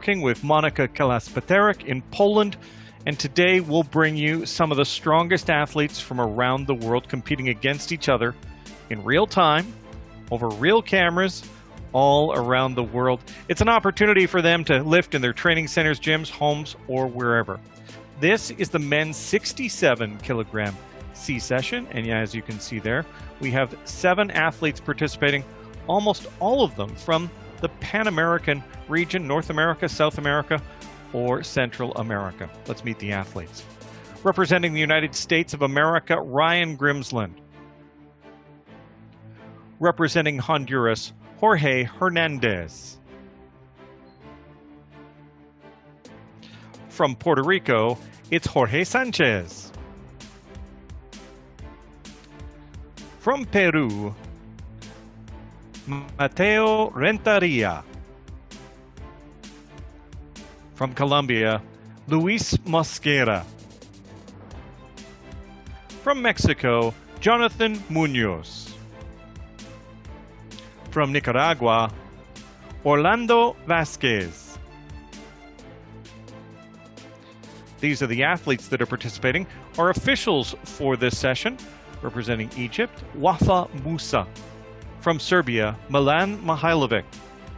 working with Monika Kalaspaterek in Poland, and today we'll bring you some of the strongest athletes from around the world competing against each other in real time, over real cameras, all around the world. It's an opportunity for them to lift in their training centers, gyms, homes, or wherever. This is the men's 67 kilogram C session, and yeah, as you can see there, we have 7 athletes participating, almost all of them from the Pan American region, North America, South America, or Central America. Let's meet the athletes. Representing the United States of America, Ryan Grimsland. Representing Honduras, Jorge Hernandez. From Puerto Rico, it's Jorge Sanchez. From Peru, Mateo Renteria. From Colombia, Luis Mosquera. From Mexico, Jonathan Munoz. From Nicaragua, Orlando Vasquez. These are the athletes that are participating. Our officials for this session, representing Egypt, Wafa Musa. From Serbia, Milan Mihailovic.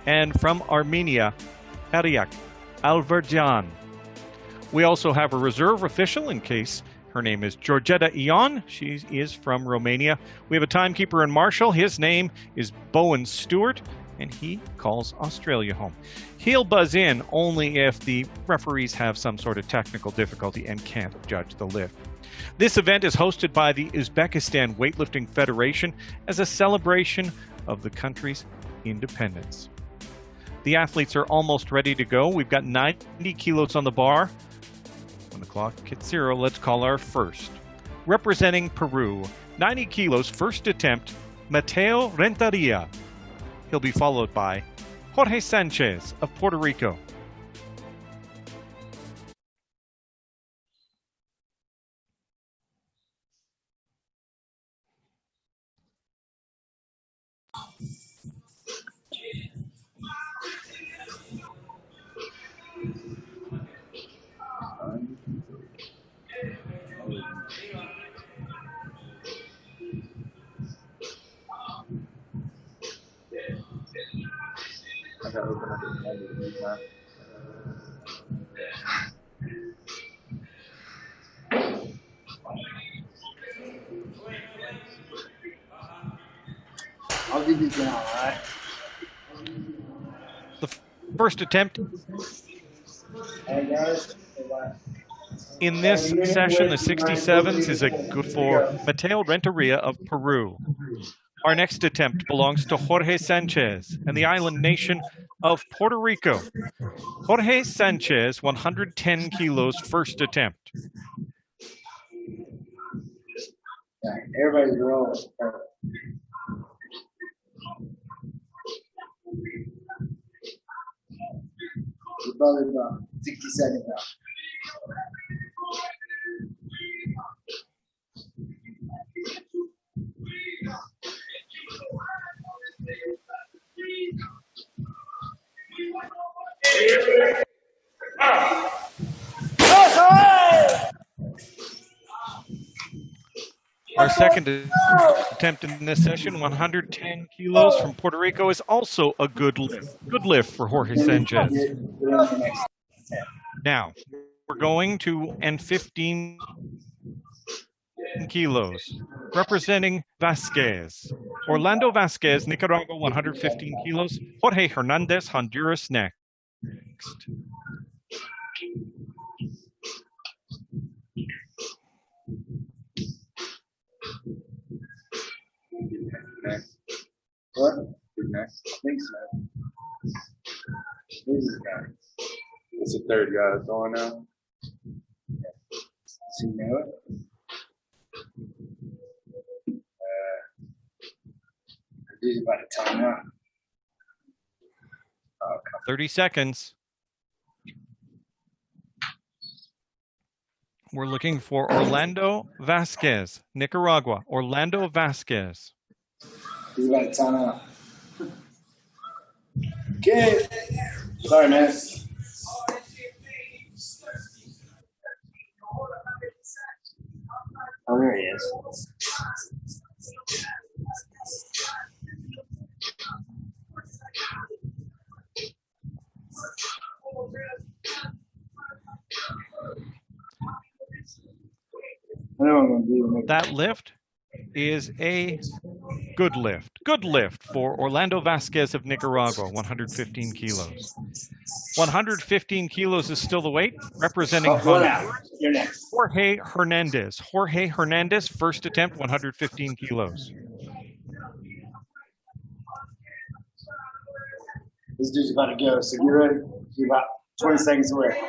And from Armenia, Ariak Alverjan. We also have a reserve official in case her name is Georgeta Ion. She is from Romania. We have a timekeeper and marshal. His name is Bowen Stewart, and he calls Australia home. He'll buzz in only if the referees have some sort of technical difficulty and can't judge the lift. This event is hosted by the Uzbekistan Weightlifting Federation as a celebration of the country's independence. The athletes are almost ready to go. We've got 90 kilos on the bar. When the clock hits 0, let's call our first. Representing Peru, 90 kilos, first attempt, Mateo Renteria. He'll be followed by Jorge Sanchez of Puerto Rico. I'll give you down, all right? The first attempt in this session, the 67s, is a good for Mateo Renteria of Peru. Our next attempt belongs to Jorge Sanchez and the island nation of Puerto Rico. Jorge Sanchez, 110 kilos, first attempt. Yeah, everybody's rolling. We're probably about 60 seconds out. Our second attempt in this session, 110 kilos from Puerto Rico, is also a good lift. Good lift for Jorge Sanchez. Now, we're going to N15 kilos, representing Vasquez. Orlando Vasquez, Nicaragua, 115 kilos. Jorge Hernandez, Honduras, next. What? Next? I think so. Who's this guy? It's the third guy that's on now. Does he know it? He's about to time out. 30 seconds. We're looking for Orlando Vasquez, Nicaragua. Orlando Vasquez. He's about to time out. Okay. Sorry, man. Oh, there he is. I know what I'm going to do. That lift is a good lift. Good lift for Orlando Vasquez of Nicaragua, 115 kilos. 115 kilos is still the weight, representing One out. Honduras. You're next. Jorge Hernandez. Jorge Hernandez, first attempt, 115 kilos. This dude's about to go, so get ready. You're about 20 seconds away.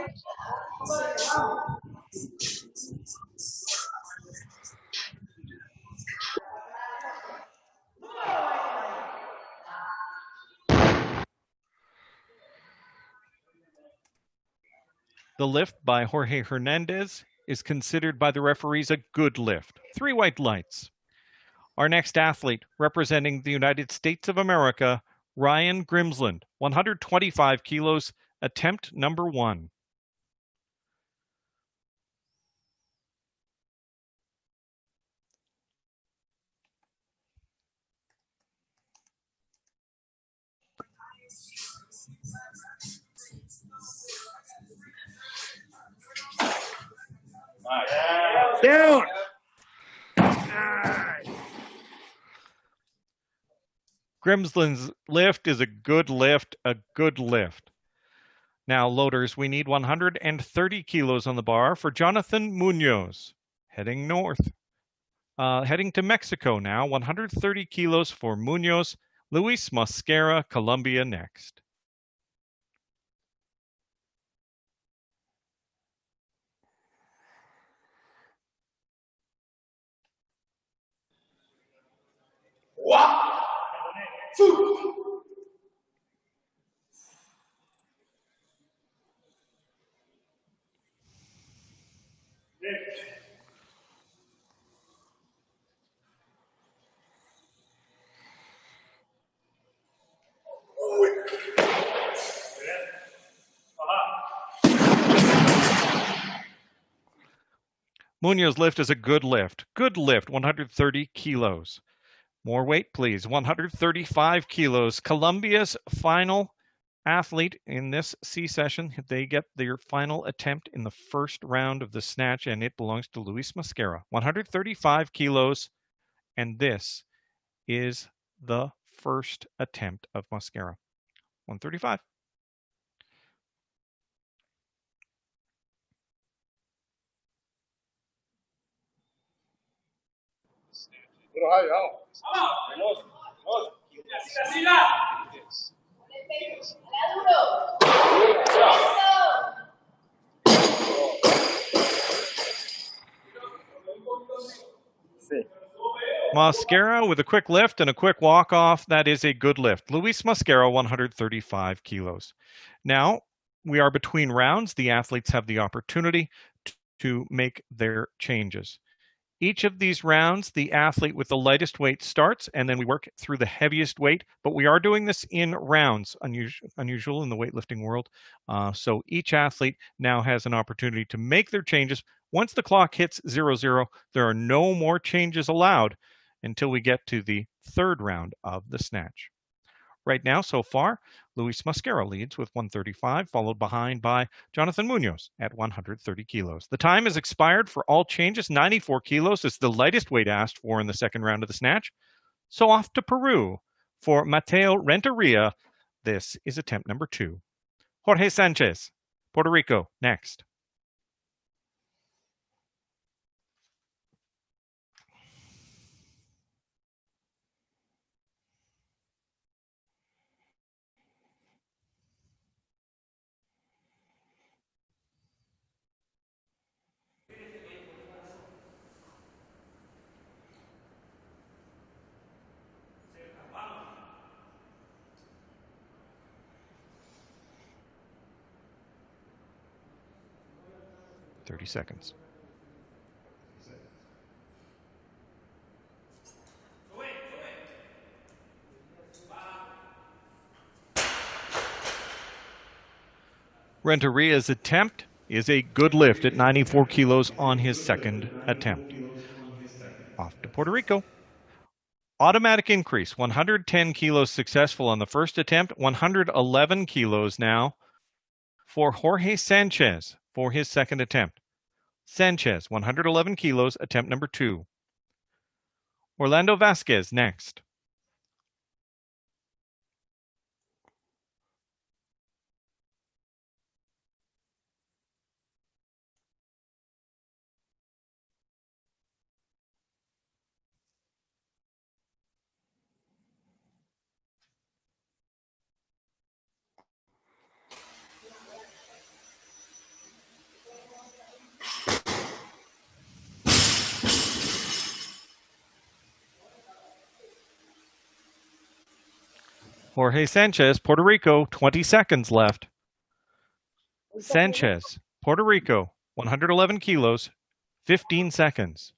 The lift by Jorge Hernandez is considered by the referees a good lift. 3 white lights. Our next athlete, representing the United States of America, Ryan Grimsland, 125 kilos, attempt number 1. Down. Grimsland's lift is a good lift, a good lift. Now, loaders, we need 130 kilos on the bar for Jonathan Munoz, heading north. Heading to Mexico now, 130 kilos for Munoz. Luis Mosquera, Colombia next. Munoz lift is a good lift. Good lift, 130 kilos. More weight, please. 135 kilos. Colombia's final athlete in this C session. They get their final attempt in the first round of the snatch, and it belongs to Luis Mosquera. 135 kilos, and this is the first attempt of Mosquera. 135. Mosquera with a quick lift and a quick walk off. That is a good lift. Luis Mosquera, 135 kilos. Now, we are between rounds. The athletes have the opportunity to make their changes. Each of these rounds, the athlete with the lightest weight starts, and then we work through the heaviest weight. But we are doing this in rounds, unusual in the weightlifting world. So each athlete now has an opportunity to make their changes. Once the clock hits 0-0, there are no more changes allowed until we get to the third round of the snatch. Right now, so far, Luis Mosquera leads with 135, followed behind by Jonathan Munoz at 130 kilos. The time has expired for all changes. 94 kilos is the lightest weight asked for in the second round of the snatch. So off to Peru for Mateo Renteria. This is attempt number 2. Jorge Sanchez, Puerto Rico, next. Thirty seconds. Renteria's attempt is a good lift at 94 kilos on his second attempt. to Puerto Rico. Automatic increase, 110 kilos successful on the first attempt, 111 kilos now for Jorge Sanchez for his second attempt. Sanchez, 111 kilos, attempt number 2. Orlando Vasquez next. Jorge Sanchez, Puerto Rico, 20 seconds left. Sanchez, Puerto Rico, 111 kilos, 15 seconds.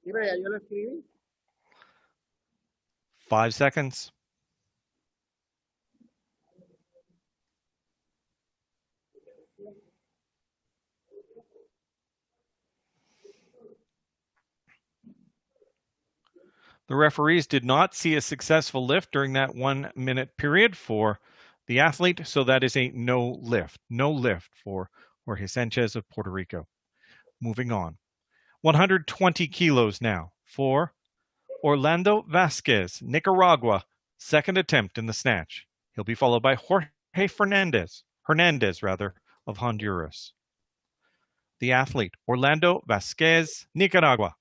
Mira, ya yo lo escribí. 5 seconds. The referees did not see a successful lift during that 1 minute period for the athlete, so that is a no lift. No lift for Jorge Sanchez of Puerto Rico. Moving on. 120 kilos now for Orlando Vasquez, Nicaragua, second attempt in the snatch. He'll be followed by Jorge Hernandez of Honduras. The athlete, Orlando Vasquez, Nicaragua.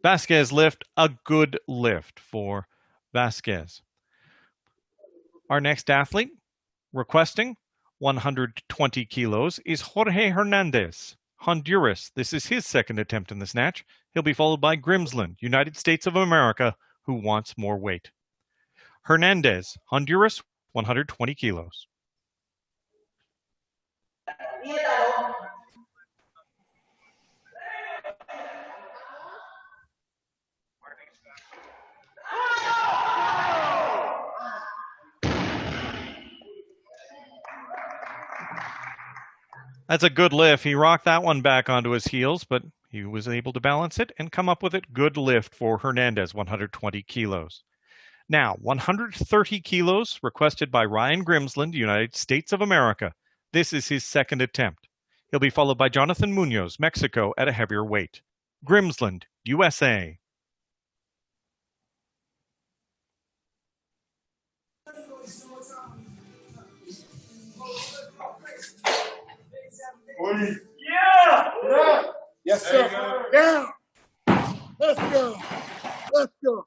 Vasquez lift, a good lift for Vasquez. Our next athlete requesting 120 kilos is Jorge Hernandez, Honduras. This is his second attempt in the snatch. He'll be followed by Grimsland, United States of America, who wants more weight. Hernandez, Honduras, 120 kilos. That's a good lift. He rocked that one back onto his heels, but he was able to balance it and come up with it. Good lift for Hernandez, 120 kilos. Now, 130 kilos requested by Ryan Grimsland, United States of America. This is his second attempt. He'll be followed by Jonathan Munoz, Mexico, at a heavier weight. Grimsland, USA. Yeah! Yes, sir. Yeah! Let's go! Let's go!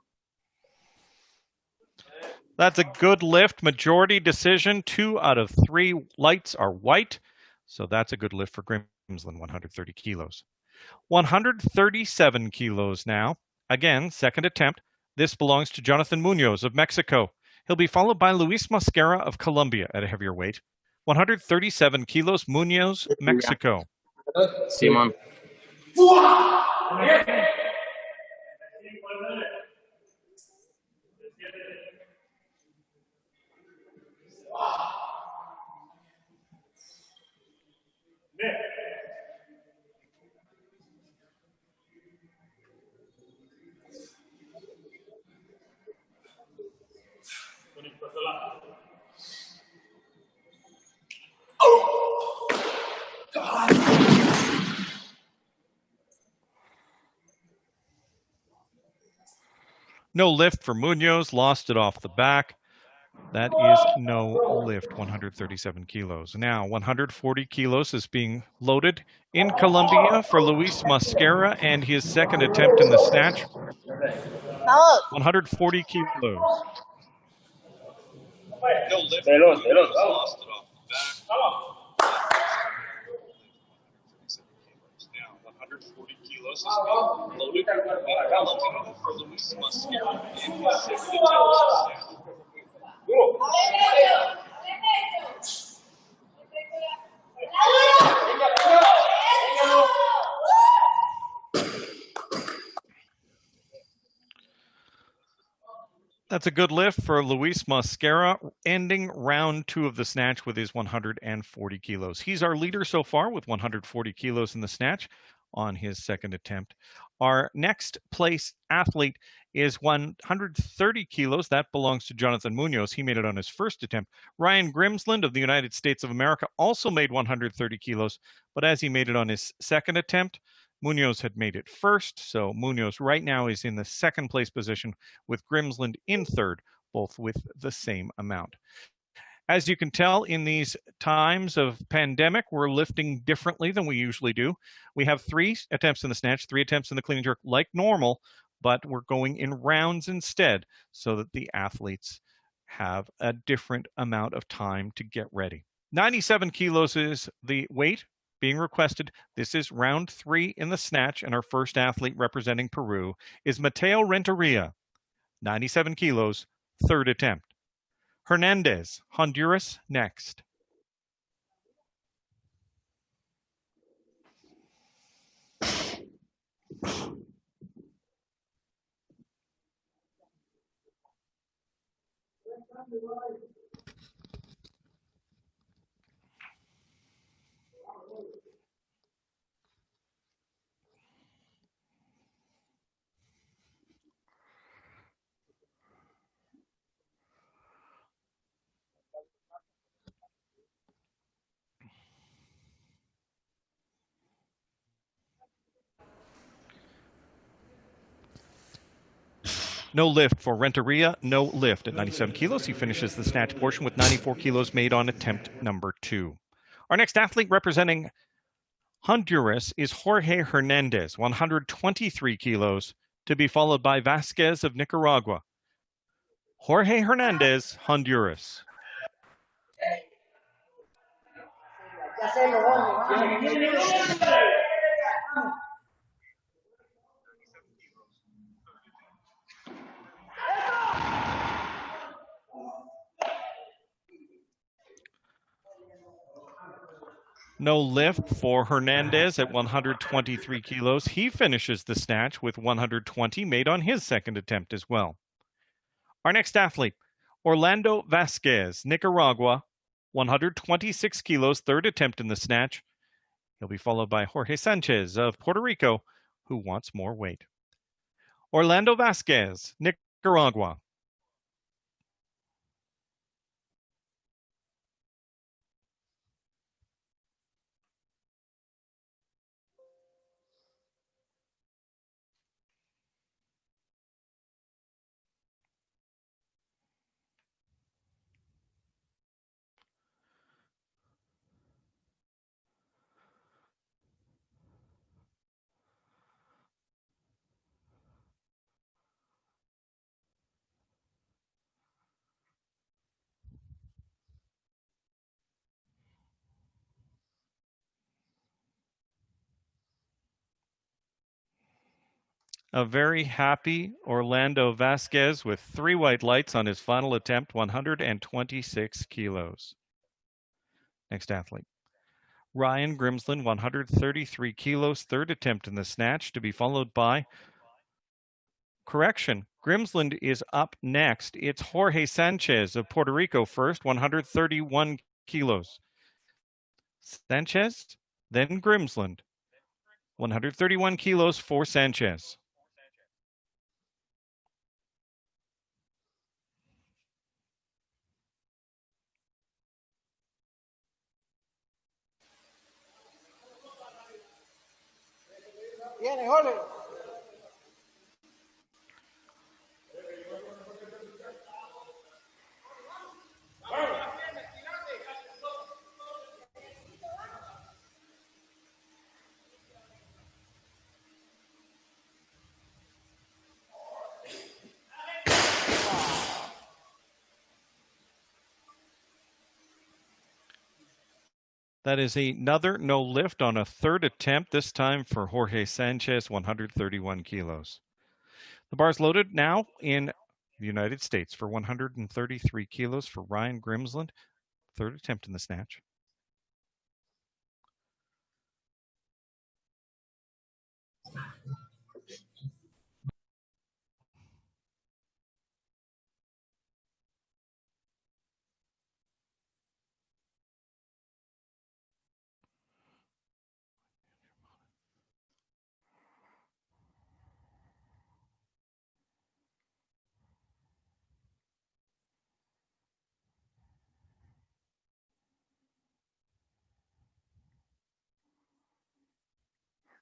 That's a good lift. Majority decision. 2 out of 3 lights are white. So that's a good lift for Grimsland, 130 kilos. 137 kilos now. Again, second attempt. This belongs to Jonathan Munoz of Mexico. He'll be followed by Luis Mascara of Colombia at a heavier weight. 137 kilos, Munoz, Mexico. Simon. No lift for Munoz, lost it off the back. That is no lift, 137 kilos. Now, 140 kilos is being loaded in Colombia for Luis Mascara and his second attempt in the snatch. 140 kilos. No lift. Veloz, veloz. Lost it off the back. Now 140 kilos is being loaded and eligible for Luis Mascara in his second attempt. That's a good lift for Luis Mascara, ending round 2 of the snatch with his 140 kilos. He's our leader so far with 140 kilos in the snatch on his second attempt. Our next place athlete is 130 kilos. That belongs to Jonathan Munoz. He made it on his first attempt. Ryan Grimsland of the United States of America also made 130 kilos, but as he made it on his second attempt, Munoz had made it first, so Munoz right now is in the second place position with Grimsland in third, both with the same amount. As you can tell, in these times of pandemic, we're lifting differently than we usually do. We have 3 attempts in the snatch, 3 attempts in the clean and jerk like normal, but we're going in rounds instead so that the athletes have a different amount of time to get ready. 97 kilos is the weight being requested. This is round 3 in the snatch, and our first athlete representing Peru is Mateo Renteria, 97 kilos, third attempt. Hernandez, Honduras, next. No lift for Renteria, no lift at 97 kilos. He finishes the snatch portion with 94 kilos made on attempt number 2. Our next athlete representing Honduras is Jorge Hernandez, 123 kilos, to be followed by Vasquez of Nicaragua. Jorge Hernandez, Honduras. No lift for Hernandez at 123 kilos. He finishes the snatch with 120 made on his second attempt as well. Our next athlete, Orlando Vasquez, Nicaragua, 126 kilos, third attempt in the snatch. He'll be followed by Jorge Sanchez of Puerto Rico, who wants more weight. Orlando Vasquez, Nicaragua. A very happy Orlando Vasquez with 3 white lights on his final attempt, 126 kilos. Next athlete. Ryan Grimsland, 133 kilos, third attempt in the snatch, to be followed by, correction, Grimsland is up next. It's Jorge Sanchez of Puerto Rico first, 131 kilos. Sanchez, then Grimsland, 131 kilos for Sanchez. Viene, Jorge. That is another no lift on a third attempt, this time for Jorge Sanchez, 131 kilos. The bar's loaded now in the United States for 133 kilos for Ryan Grimsland, third attempt in the snatch.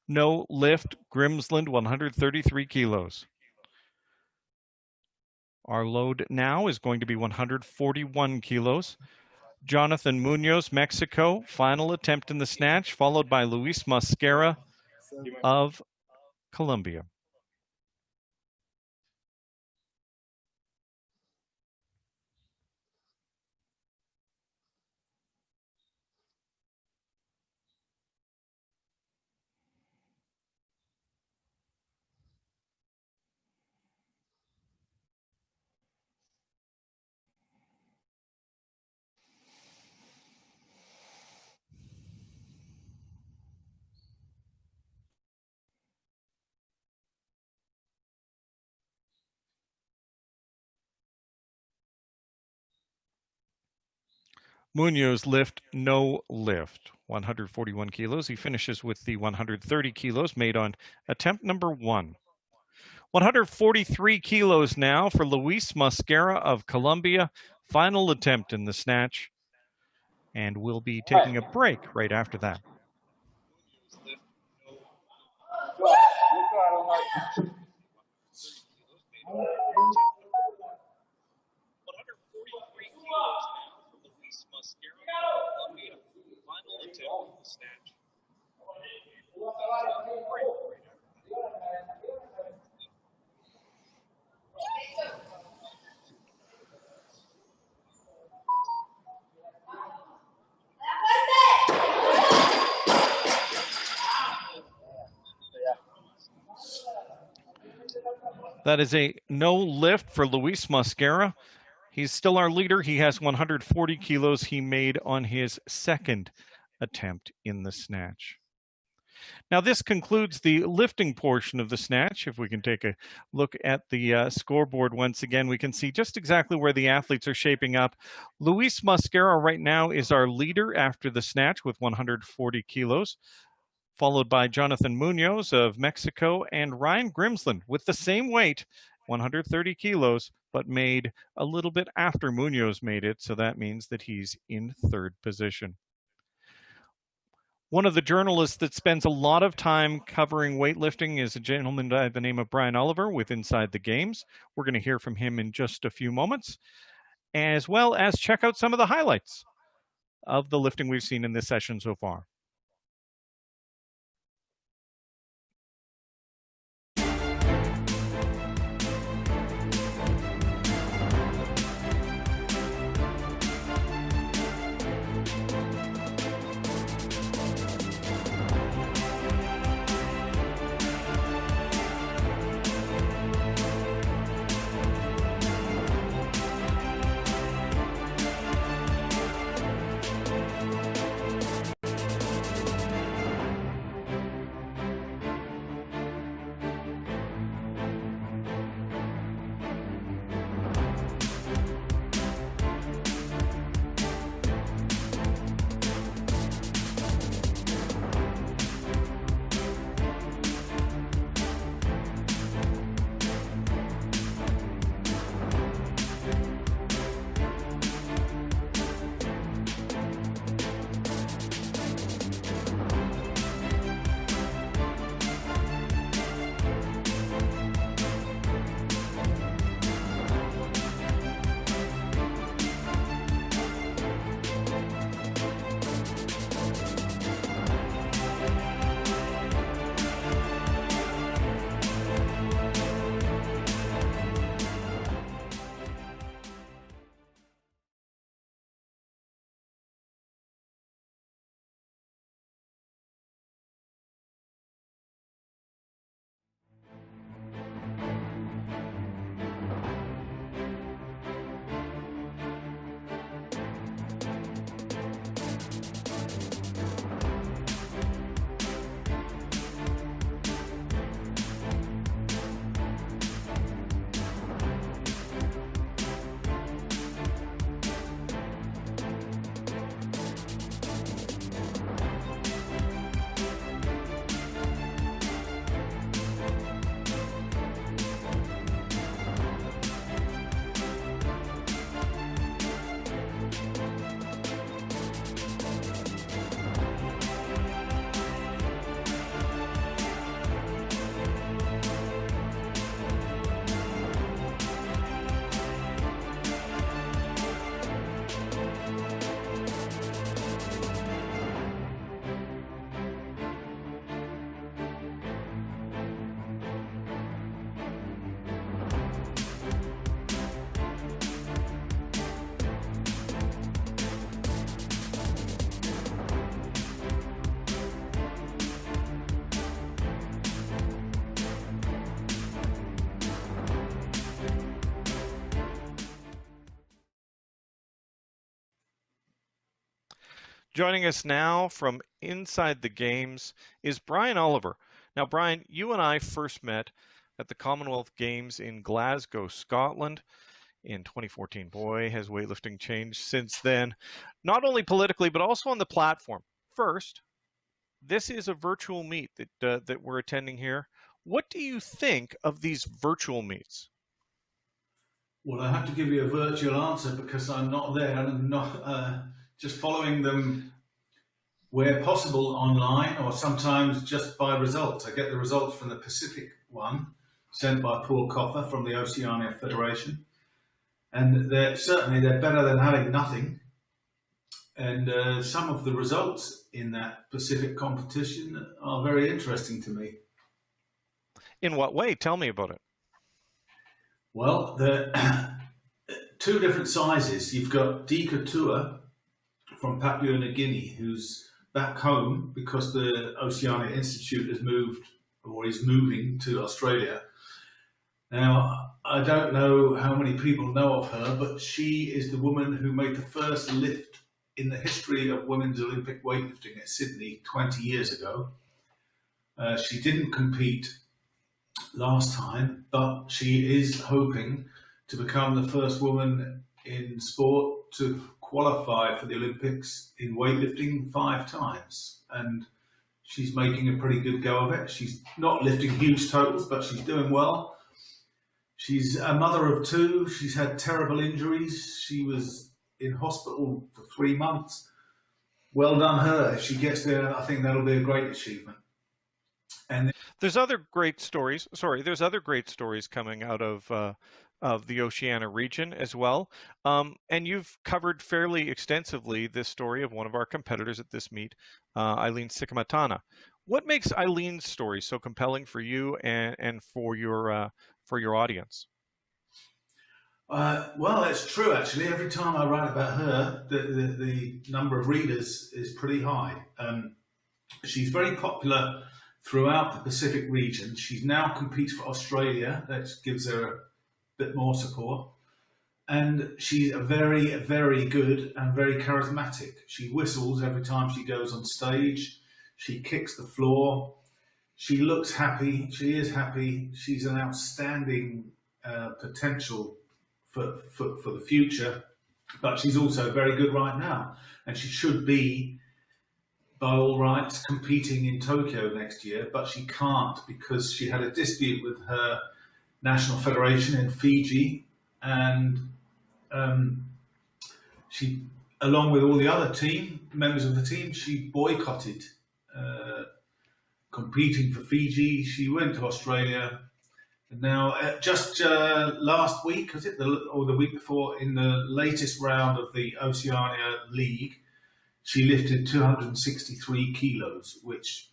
No lift, Grimsland, 133 kilos. Our load now is going to be 141 kilos. Jonathan Munoz, Mexico, final attempt in the snatch, followed by Luis Mosquera of Colombia. Munoz lift, no lift, 141 kilos. He finishes with the 130 kilos made on attempt number 1. 143 kilos now for Luis Mosquera of Colombia, final attempt in the snatch. And we'll be taking a break right after that. That is a no lift for Luis Mosquera. He's still our leader. He has 140 kilos he made on his second attempt in the snatch. Now, this concludes the lifting portion of the snatch. If we can take a look at the scoreboard once again, we can see just exactly where the athletes are shaping up. Luis Mosquera right now is our leader after the snatch with 140 kilos, followed by Jonathan Munoz of Mexico and Ryan Grimsland with the same weight, 130 kilos, but made a little bit after Munoz made it, so that means that he's in third position. One of the journalists that spends a lot of time covering weightlifting is a gentleman by the name of Brian Oliver with Inside the Games. We're going to hear from him in just a few moments, as well as check out some of the highlights of the lifting we've seen in this session so far. Joining us now from inside the games is Brian Oliver. Now, Brian, you and I first met at the Commonwealth Games in Glasgow, Scotland in 2014. Boy, has weightlifting changed since then, not only politically, but also on the platform. First, this is a virtual meet that we're attending here. What do you think of these virtual meets? Well, I have to give you a virtual answer because I'm not there and I'm not just following them where possible online or sometimes just by results. I get the results from the Pacific one sent by Paul Coffer from the Oceania Federation. And certainly they're better than having nothing. And some of the results in that Pacific competition are very interesting to me. In what way? Tell me about it. Well, the two different sizes. You've got Dika Tua from Papua New Guinea, who's back home because the Oceania Institute has moved or is moving to Australia. Now, I don't know how many people know of her, but she is the woman who made the first lift in the history of women's Olympic weightlifting at Sydney 20 years ago. She didn't compete last time, but she is hoping to become the first woman in sport to qualify for the Olympics in weightlifting 5 times. And she's making a pretty good go of it. She's not lifting huge totals, but she's doing well. She's a mother of 2. She's had terrible injuries. She was in hospital for 3 months. Well done her. If she gets there, I think that'll be a great achievement. And there's other great stories. There's other great stories coming out of the Oceania region as well. And you've covered fairly extensively this story of one of our competitors at this meet, Eileen Sikamatana. What makes Eileen's story so compelling for you and for your audience? Well, it's true actually. Every time I write about her, the number of readers is pretty high. She's very popular throughout the Pacific region. She's now competes for Australia. That gives her a bit more support. And she's a very, very good and very charismatic. She whistles every time she goes on stage. She kicks the floor. She looks happy. She is happy. She's an outstanding potential for the future. But she's also very good right now. And she should be, by all rights, competing in Tokyo next year, but she can't because she had a dispute with her national federation in Fiji, and she, along with all the other members of the team, she boycotted competing for Fiji. She went to Australia, and now just last week, was it, or the week before, in the latest round of the Oceania League, she lifted 263 kilos, which,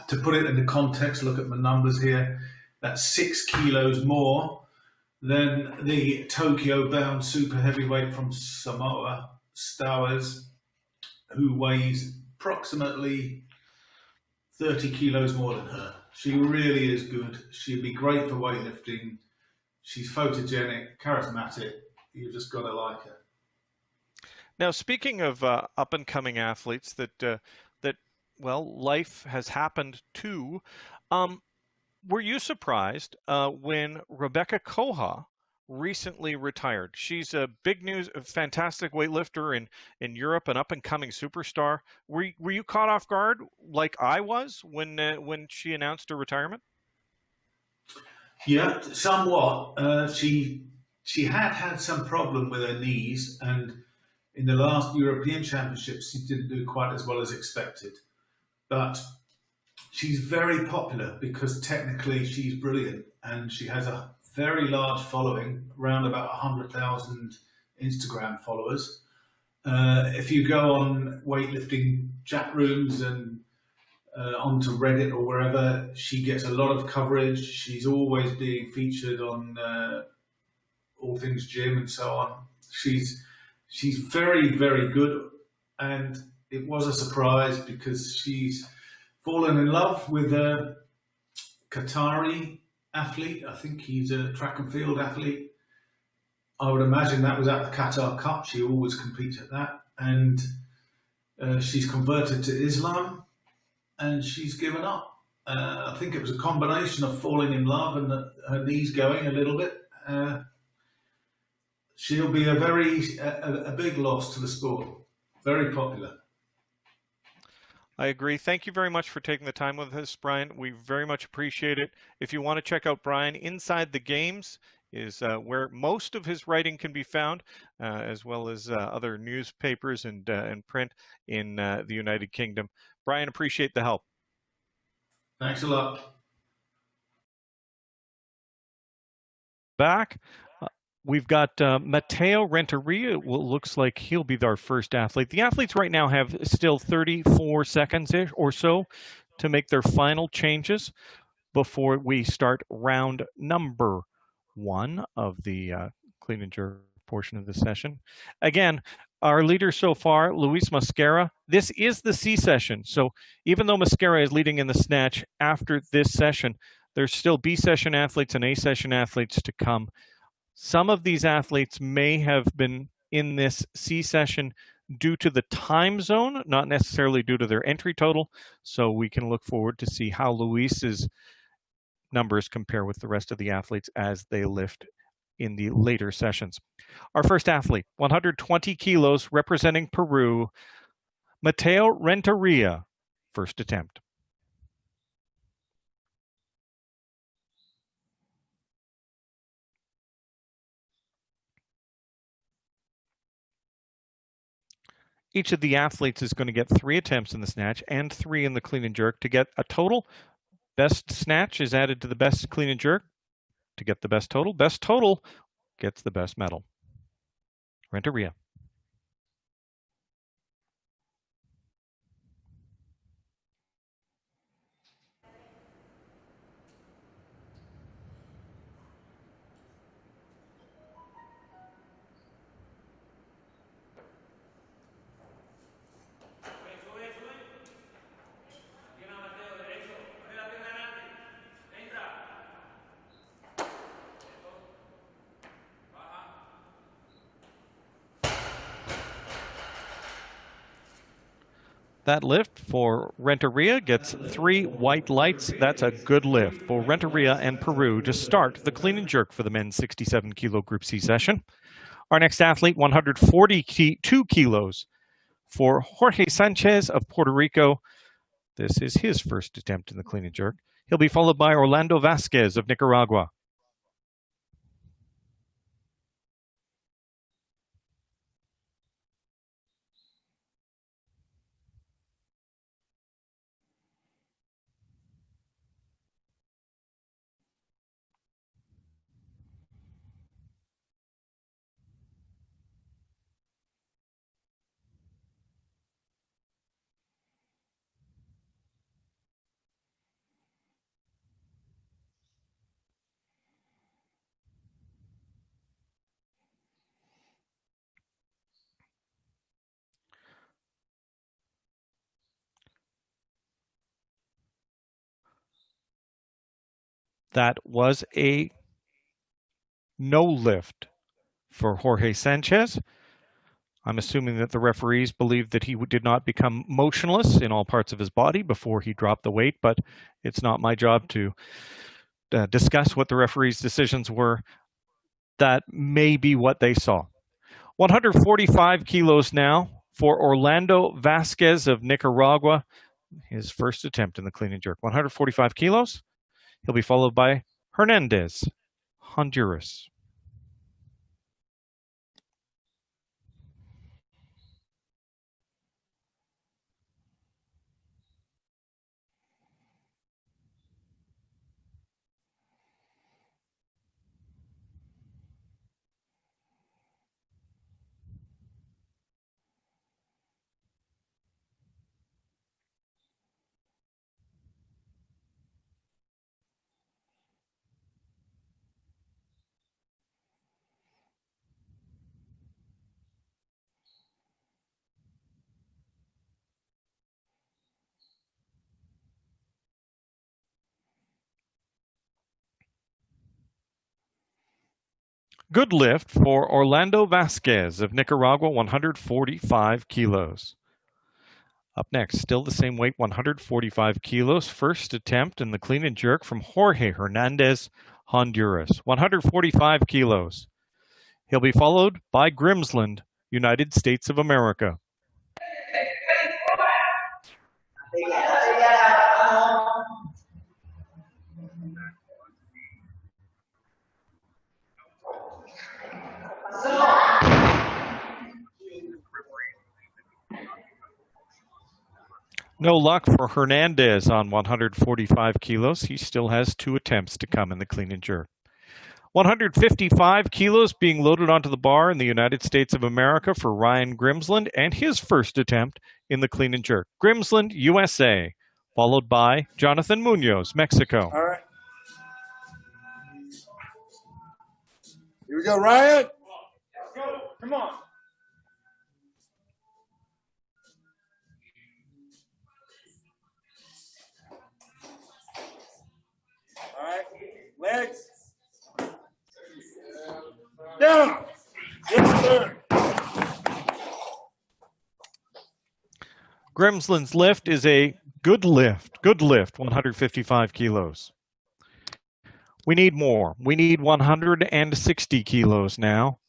to put it into context, look at my numbers here, that's 6 kilos more than the Tokyo-bound super heavyweight from Samoa, Stowers, who weighs approximately 30 kilos more than her. She really is good. She'd be great for weightlifting. She's photogenic, charismatic. You've just got to like her. Now, speaking of up-and-coming athletes that life has happened to, were you surprised when Rebecca Koha recently retired? She's a big news, a fantastic weightlifter in Europe, an up-and-coming superstar. Were you caught off guard like I was when she announced her retirement? Yeah, somewhat. She had some problem with her knees, and in the last European Championships, she didn't do quite as well as expected. But she's very popular because technically she's brilliant, and she has a very large following, around about 100,000 Instagram followers. If you go on weightlifting chat rooms and onto Reddit or wherever, she gets a lot of coverage. She's always being featured on all things gym and so on. She's very, very good, and it was a surprise because she's fallen in love with a Qatari athlete. I think he's a track and field athlete. I would imagine that was at the Qatar Cup. She always competes at that. And She's converted to Islam and she's given up. I think it was a combination of falling in love and her knees going a little bit. She'll be a big loss to the sport. Very popular. I agree. Thank you very much for taking the time with us, Brian. We very much appreciate it. If you want to check out Brian, Inside the Games is where most of his writing can be found, as well as other newspapers and print in the United Kingdom. Brian, appreciate the help. Thanks a lot. Back. We've got Matteo Renteria. Well, looks like he'll be our first athlete. The athletes right now have still 34 seconds or so to make their final changes before we start round number 1 of the clean and jerk portion of the session. Again, our leader so far, Luis Mascara. This is the C session. So even though Mascara is leading in the snatch after this session, there's still B session athletes and A session athletes to come. Some of these athletes may have been in this C session due to the time zone, not necessarily due to their entry total. So we can look forward to see how Luis's numbers compare with the rest of the athletes as they lift in the later sessions. Our first athlete, 120 kilos, representing Peru, Matteo Renteria, first attempt. Each of the athletes is going to get 3 attempts in the snatch and 3 in the clean and jerk to get a total. Best snatch is added to the best clean and jerk to get the best total. Best total gets the best medal. Renteria. That lift for Renteria gets 3 white lights. That's a good lift for Renteria and Peru to start the clean and jerk for the men's 67 kilo Group C session. Our next athlete, 142 kilos for Jorge Sanchez of Puerto Rico. This is his first attempt in the clean and jerk. He'll be followed by Orlando Vasquez of Nicaragua. That was a no lift for Jorge Sanchez. I'm assuming that the referees believed that he did not become motionless in all parts of his body before he dropped the weight, but it's not my job to discuss what the referees' decisions were. That may be what they saw. 145 kilos now for Orlando Vasquez of Nicaragua. His first attempt in the clean and jerk. 145 kilos. He'll be followed by Hernandez, Honduras. Good lift for Orlando Vasquez of Nicaragua, 145 kilos. Up next, still the same weight, 145 kilos. First attempt in the clean and jerk from Jorge Hernandez, Honduras. 145 kilos. He'll be followed by Grimsland, United States of America. No luck for Hernandez on 145 kilos. He still has 2 attempts to come in the clean and jerk. 155 kilos being loaded onto the bar in the United States of America for Ryan Grimsland and his first attempt in the clean and jerk. Grimsland, USA, followed by Jonathan Munoz, Mexico. All right. Here we go, Ryan. Let's go. Come on. All right. Legs. Down. Yes, sir. Grimsland's lift is a good lift, 155 kilos. We need more. We need 160 kilos now.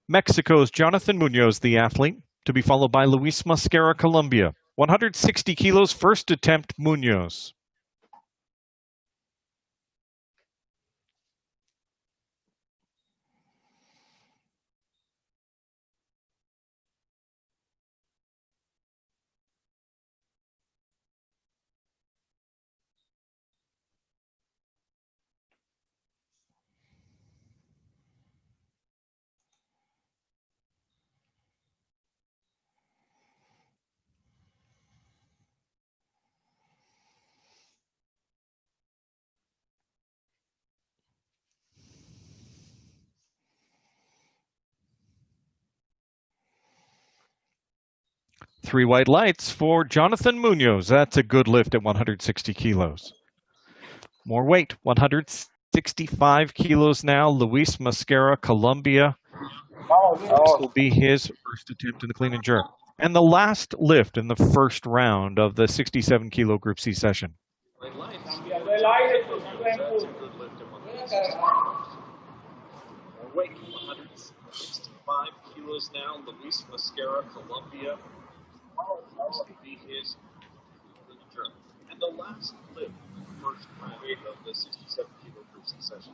Mexico's Jonathan Munoz, the athlete, to be followed by Luis Mascara, Colombia. 160 kilos, first attempt, Munoz. Three white lights for Jonathan Munoz. That's a good lift at 160 kilos. More weight, 165 kilos now. Luis Mascara, Colombia. This will be his first attempt in the clean and jerk. And the last lift in the first round of the 67 kilo Group C session. That's a good lift at 160. More weight, 165 kilos now. Luis Mascara, Colombia. This will be his clean and jerk. And the last lift in the first round of the 67 kilo Group C session.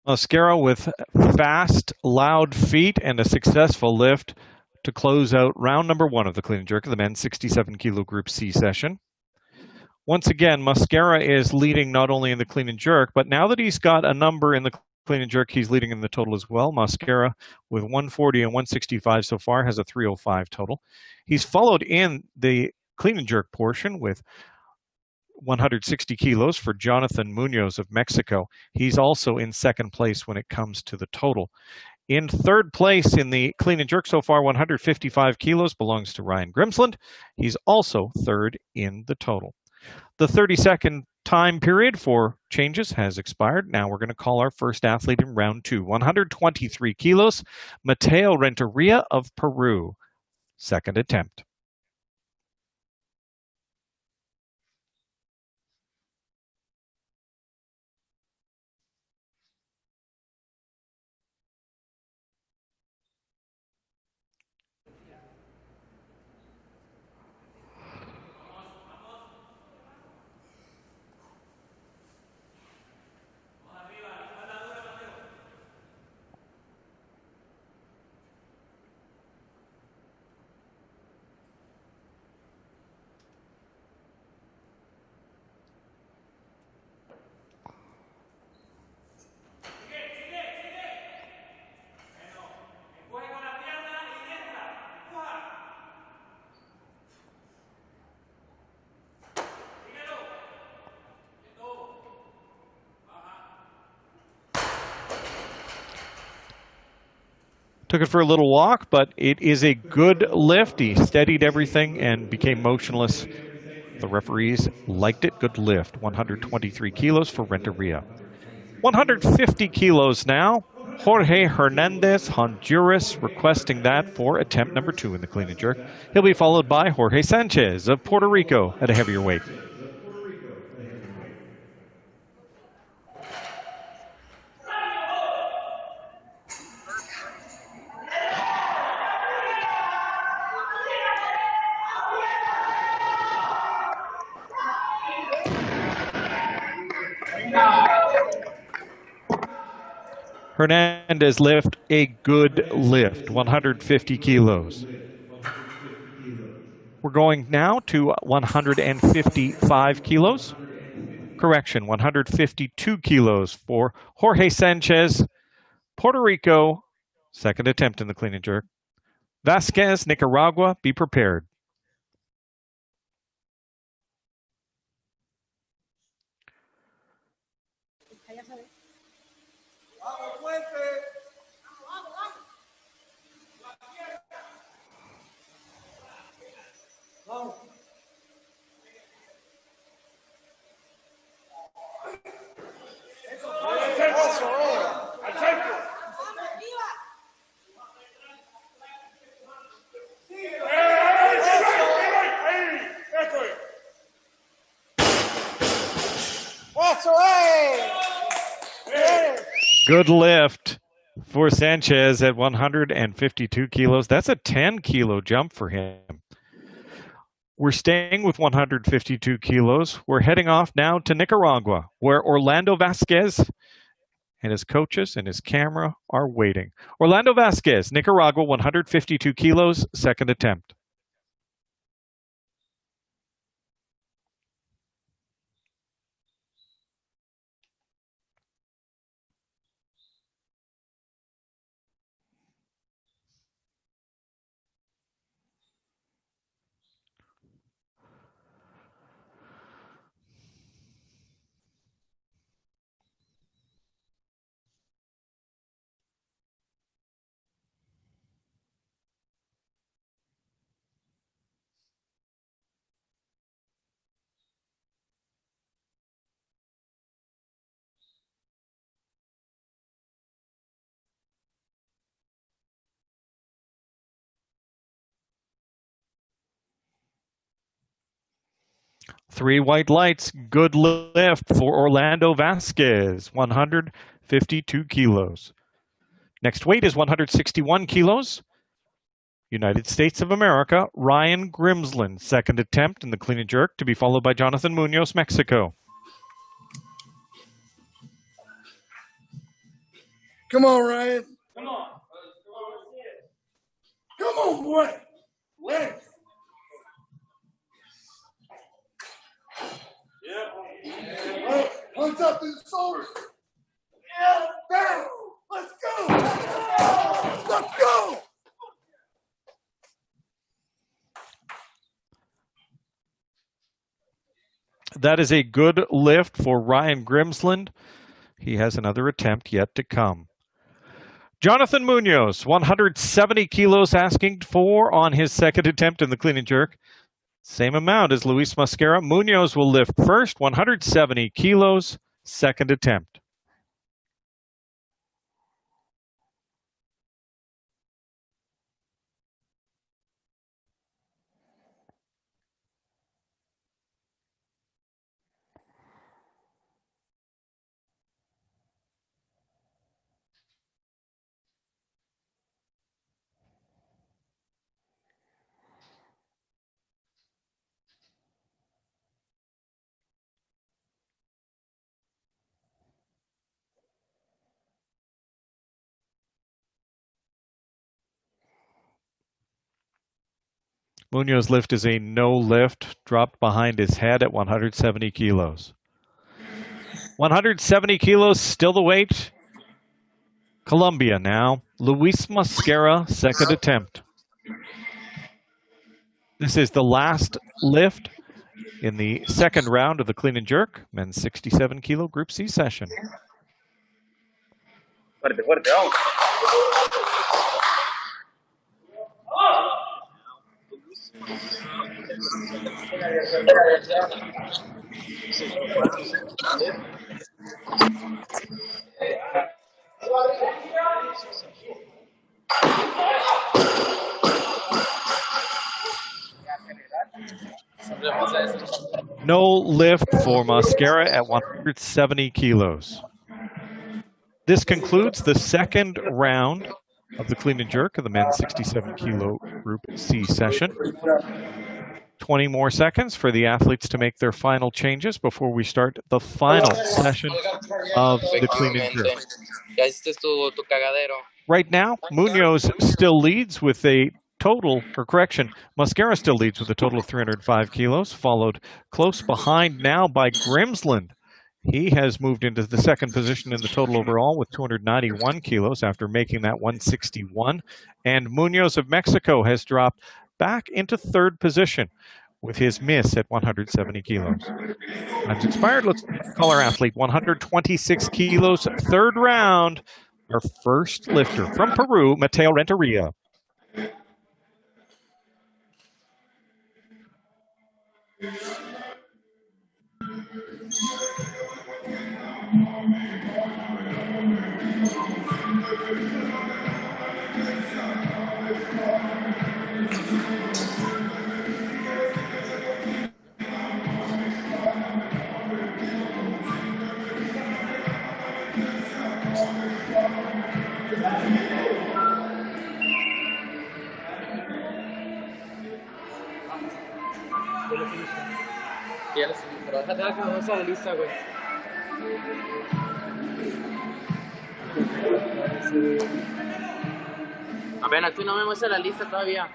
Mascara with fast, loud feet and a successful lift to close out round number 1 of the clean and jerk of the men's 67 kilo Group C session. Once again, Mascara is leading not only in the clean and jerk, but now that he's got a number in the clean and jerk, he's leading in the total as well. Mascara with 140 and 165 so far has a 305 total. He's followed in the clean and jerk portion with 160 kilos for Jonathan Munoz of Mexico. He's also in second place when it comes to the total. In third place in the clean and jerk so far, 155 kilos, belongs to Ryan Grimsland. He's also third in the total. The 30-second time period for changes has expired. Now we're going to call our first athlete in round 2. 123 kilos, Mateo Renteria of Peru. Second attempt. Took it for a little walk, but it is a good lift. He steadied everything and became motionless. The referees liked it. Good lift. 123 kilos for Renteria. 150 kilos now. Jorge Hernandez, Honduras, requesting that for attempt number 2 in the clean and jerk. He'll be followed by Jorge Sanchez of Puerto Rico at a heavier weight. Hernandez lift a good lift, 150 kilos. We're going now to 155 kilos. Correction, 152 kilos for Jorge Sanchez, Puerto Rico, second attempt in the clean and jerk. Vasquez, Nicaragua, be prepared. Good lift for Sanchez at 152 kilos. That's a 10-kilo jump for him. We're staying with 152 kilos. We're heading off now to Nicaragua, where Orlando Vasquez and his coaches and his camera are waiting. Orlando Vasquez, Nicaragua, 152 kilos, second attempt. Three white lights, good lift for Orlando Vasquez, 152 kilos. Next weight is 161 kilos. United States of America, Ryan Grimsland, second attempt in the clean and jerk, to be followed by Jonathan Munoz, Mexico. Come on, Ryan. Come on. Come on, boy. Wait. Yeah. Punch up these shoulders. Yeah. Down. Let's go. Let's go. That is a good lift for Ryan Grimsland. He has another attempt yet to come. Jonathan Munoz, 170 kilos, asking for on his second attempt in the clean and jerk. Same amount as Luis Mosquera. Munoz will lift first, 170 kilos, second attempt. Munoz lift is a no lift, dropped behind his head at 170 kilos. 170 kilos, still the weight. Colombia now. Luis Mosquera, second attempt. This is the last lift in the second round of the clean and jerk, men's 67 kilo Group C session. Fuerte, fuerte, vamos. No lift for Mascara at 170 kilos. This concludes the second round of the clean and jerk of the men's 67 kilo Group C session. 20 more seconds for the athletes to make their final changes before we start the final session of the clean and jerk. Right now, Munoz still leads with a total, or correction, Mascara still leads with a total of 305 kilos, followed close behind now by Grimsland. He has moved into the second position in the total overall with 291 kilos after making that 161. And Munoz of Mexico has dropped back into third position with his miss at 170 kilos. Time's expired. Let's call our athlete 126 kilos, third round. Our first lifter from Peru, Mateo Renteria. Ya lo subí, pero déjate que me muestra la lista, güey. Apenas tú no me muestras la lista todavía.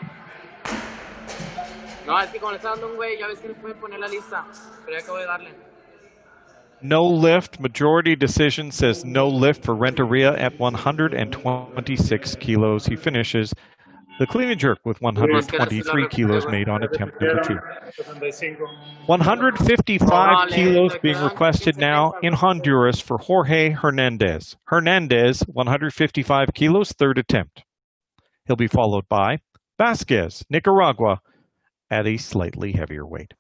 No, es que como le está dando un güey, ya ves que le puede poner la lista, pero ya acabo de darle. No lift. Majority decision says no lift for Renteria at 126 kilos. He finishes the clean and jerk with 123 kilos made on attempt number 2. 155 kilos being requested now in Honduras for Jorge Hernandez. Hernandez, 155 kilos, third attempt. He'll be followed by Vasquez, Nicaragua, at a slightly heavier weight.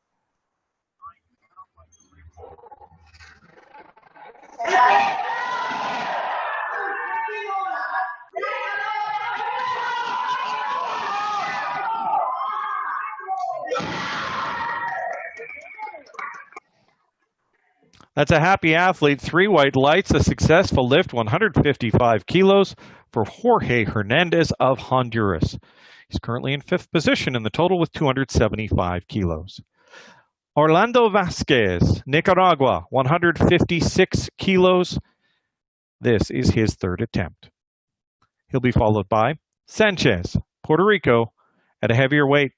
That's a happy athlete. 3 white lights, a successful lift, 155 kilos for Jorge Hernandez of Honduras. He's currently in 5th position in the total with 275 kilos. Orlando Vasquez, Nicaragua, 156 kilos. This is his third attempt. He'll be followed by Sanchez, Puerto Rico, at a heavier weight.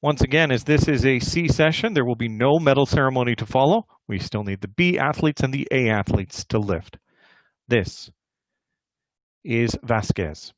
Once again, as this is a C session, there will be no medal ceremony to follow. We still need the B athletes and the A athletes to lift. This is Vasquez.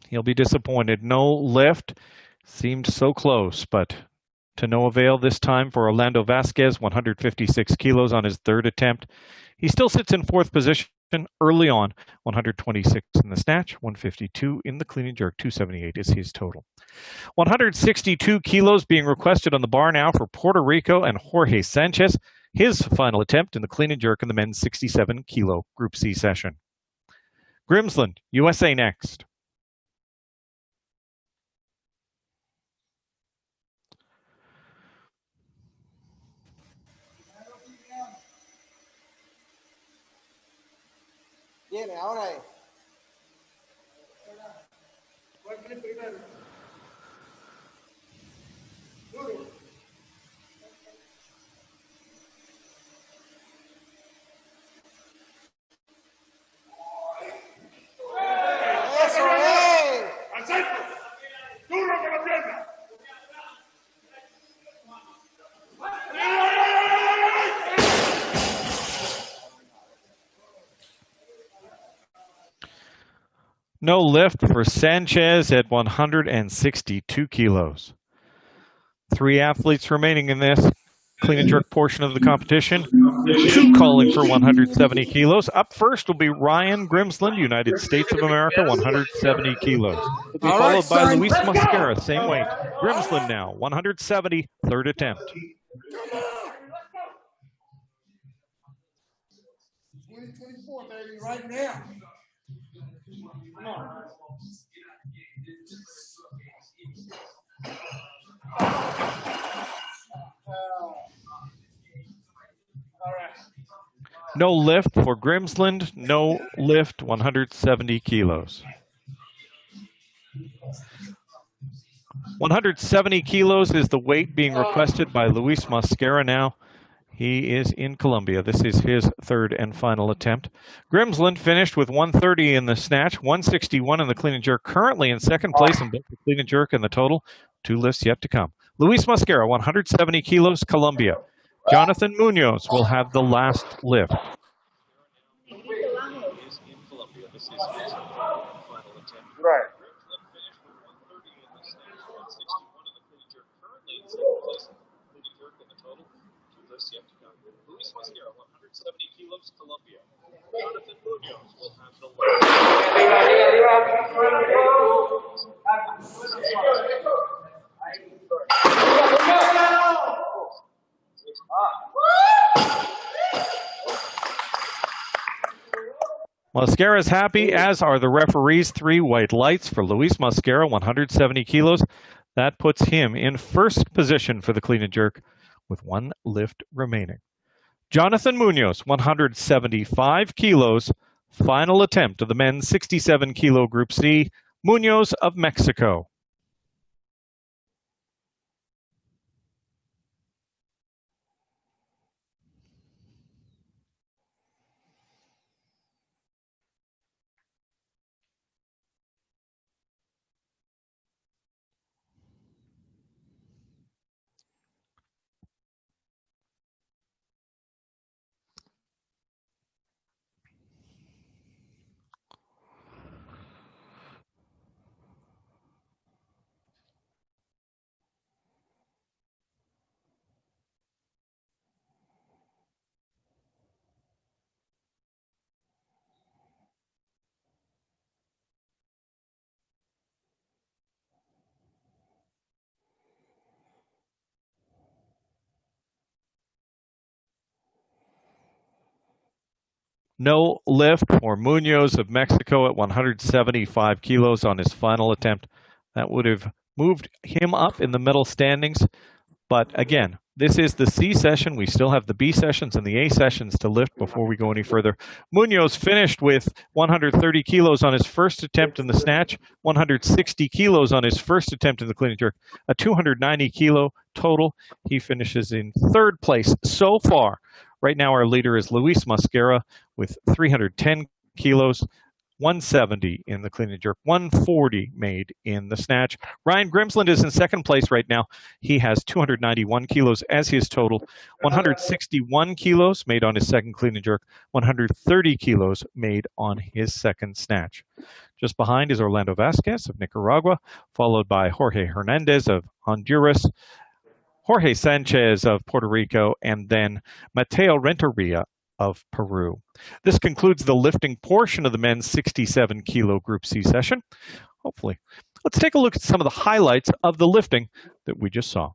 He'll be disappointed. No lift. Seemed so close, but to no avail this time for Orlando Vasquez, 156 kilos on his third attempt. He still sits in 4th position early on, 126 in the snatch, 152 in the clean and jerk, 278 is his total. 162 kilos being requested on the bar now for Puerto Rico and Jorge Sanchez, his final attempt in the clean and jerk in the men's 67 kilo Group C session. Grimsland, USA next. Viene, ahora es. No lift for Sanchez at 162 kilos. 3 athletes remaining in this clean and jerk portion of the competition. 2 calling for 170 kilos. Up first will be Ryan Grimsland, United States of America, 170 kilos. He'll be followed by Luis Mascara, same weight. Grimsland now, 170, third attempt. 2024, baby, right now. Come on. All right. No lift for Grimsland, no lift, 170 kilos. 170 kilos is the weight being requested by Luis Mascara now. He is in Colombia. This is his third and final attempt. Grimsland finished with 130 in the snatch, 161 in the clean and jerk, currently in second place in both the clean and jerk and the total. 2 lifts yet to come. Luis Mascara, 170 kilos, Colombia. Jonathan Munoz will have the last lift. Right. Luis Mascara, 170 kilos, Colombia. Jonathan Munoz will have the Mascara is happy, as are the referees. 3 white lights for Luis Mascara, 170 kilos. That puts him in first position for the clean and jerk with 1 lift remaining. Jonathan Munoz, 175 kilos, final attempt of the men's 67 kilo Group C. Munoz of Mexico. No lift for Munoz of Mexico at 175 kilos on his final attempt. That would have moved him up in the medal standings. But again, this is the C session. We still have the B sessions and the A sessions to lift before we go any further. Munoz finished with 130 kilos on his first attempt in the snatch, 160 kilos on his first attempt in the clean and jerk, a 290 kilo total. He finishes in third place so far. Right now, our leader is Luis Mascara with 310 kilos, 170 in the clean and jerk, 140 made in the snatch. Ryan Grimsland is in second place right now. He has 291 kilos as his total, 161 kilos made on his second clean and jerk, 130 kilos made on his second snatch. Just behind is Orlando Vasquez of Nicaragua, followed by Jorge Hernandez of Honduras, Jorge Sanchez of Puerto Rico, and then Mateo Renteria of Peru. This concludes the lifting portion of the men's 67 kilo Group C session. Hopefully. Let's take a look at some of the highlights of the lifting that we just saw.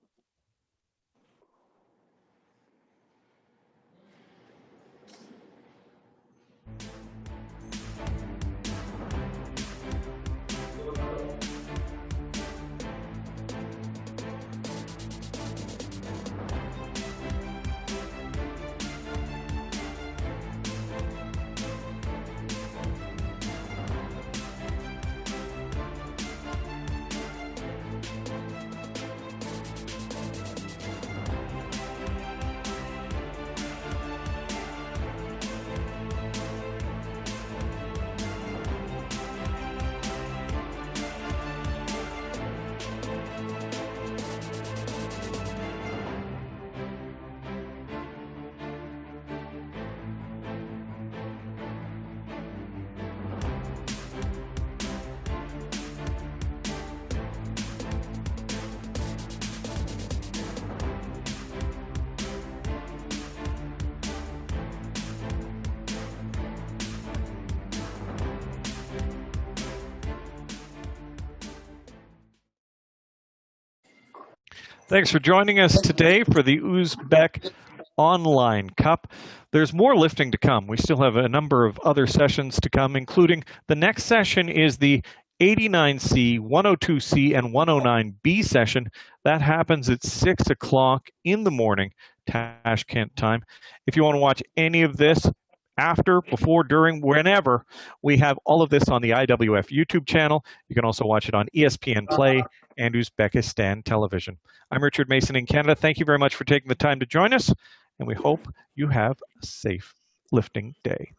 Thanks for joining us today for the Uzbek Online Cup. There's more lifting to come. We still have a number of other sessions to come, including the next session is the 89C, 102C, and 109B session. That happens at 6 o'clock in the morning, Tashkent time. If you want to watch any of this after, before, during, whenever, we have all of this on the IWF YouTube channel. You can also watch it on ESPN Play and Uzbekistan television. I'm Richard Mason in Canada. Thank you very much for taking the time to join us, and we hope you have a safe lifting day.